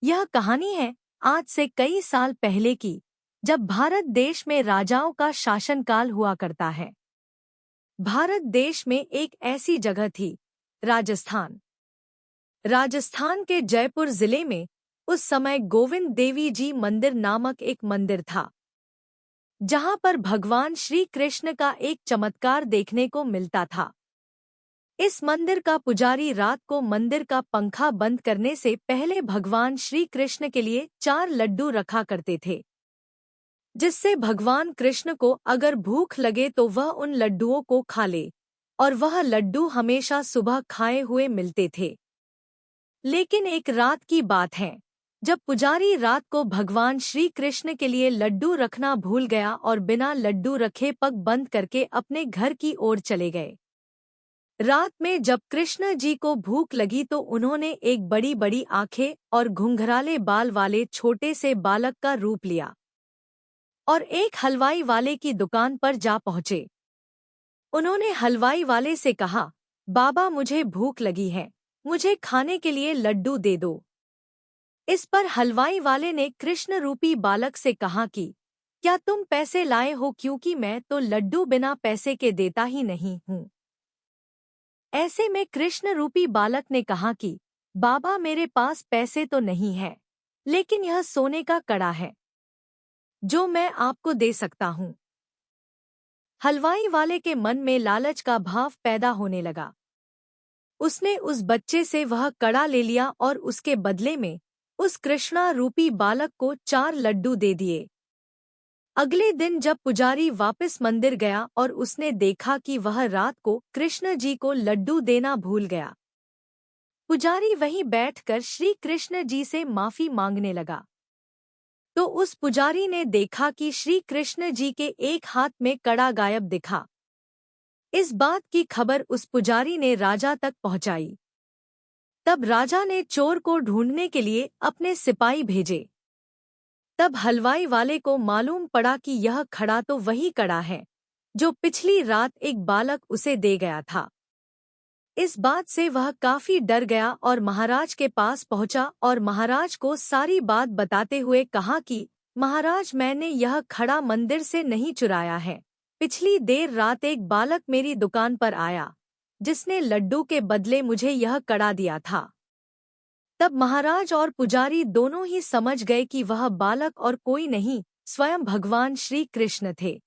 यह कहानी है आज से कई साल पहले की, जब भारत देश में राजाओं का शासनकाल हुआ करता है। भारत देश में एक ऐसी जगह थी, राजस्थान। राजस्थान के जयपुर जिले में उस समय गोविंद देवी जी मंदिर नामक एक मंदिर था, जहां पर भगवान श्री कृष्ण का एक चमत्कार देखने को मिलता था। इस मंदिर का पुजारी रात को मंदिर का पंखा बंद करने से पहले भगवान श्री कृष्ण के लिए 4 लड्डू रखा करते थे, जिससे भगवान कृष्ण को अगर भूख लगे तो वह उन लड्डुओं को खा ले, और वह लड्डू हमेशा सुबह खाए हुए मिलते थे। लेकिन एक रात की बात है, जब पुजारी रात को भगवान श्री कृष्ण के लिए लड्डू रखना भूल गया और बिना लड्डू रखे पग बंद करके अपने घर की ओर चले गए। रात में जब कृष्ण जी को भूख लगी तो उन्होंने एक बड़ी बड़ी आंखें और घुंघराले बाल वाले छोटे से बालक का रूप लिया और एक हलवाई वाले की दुकान पर जा पहुंचे। उन्होंने हलवाई वाले से कहा, बाबा मुझे भूख लगी है, मुझे खाने के लिए लड्डू दे दो। इस पर हलवाई वाले ने कृष्ण रूपी बालक से कहा कि क्या तुम पैसे लाए हो, क्योंकि मैं तो लड्डू बिना पैसे के देता ही नहीं हूँ। ऐसे में कृष्ण रूपी बालक ने कहा कि बाबा मेरे पास पैसे तो नहीं है, लेकिन यह सोने का कड़ा है जो मैं आपको दे सकता हूँ। हलवाई वाले के मन में लालच का भाव पैदा होने लगा। उसने उस बच्चे से वह कड़ा ले लिया और उसके बदले में उस कृष्णा रूपी बालक को 4 लड्डू दे दिए। अगले दिन जब पुजारी वापस मंदिर गया और उसने देखा कि वह रात को कृष्ण जी को लड्डू देना भूल गया। पुजारी वहीं बैठकर श्री कृष्ण जी से माफी मांगने लगा, तो उस पुजारी ने देखा कि श्री कृष्ण जी के एक हाथ में कड़ा गायब दिखा। इस बात की खबर उस पुजारी ने राजा तक पहुंचाई। तब राजा ने चोर को ढूंढने के लिए अपने सिपाही भेजे। तब हलवाई वाले को मालूम पड़ा कि यह खड़ा तो वही कड़ा है जो पिछली रात एक बालक उसे दे गया था। इस बात से वह काफी डर गया और महाराज के पास पहुंचा और महाराज को सारी बात बताते हुए कहा कि महाराज, मैंने यह खड़ा मंदिर से नहीं चुराया है। पिछली देर रात एक बालक मेरी दुकान पर आया, जिसने लड्डू के बदले मुझे यह कड़ा दिया था। तब महाराज और पुजारी दोनों ही समझ गए कि वह बालक और कोई नहीं, स्वयं भगवान श्री कृष्ण थे।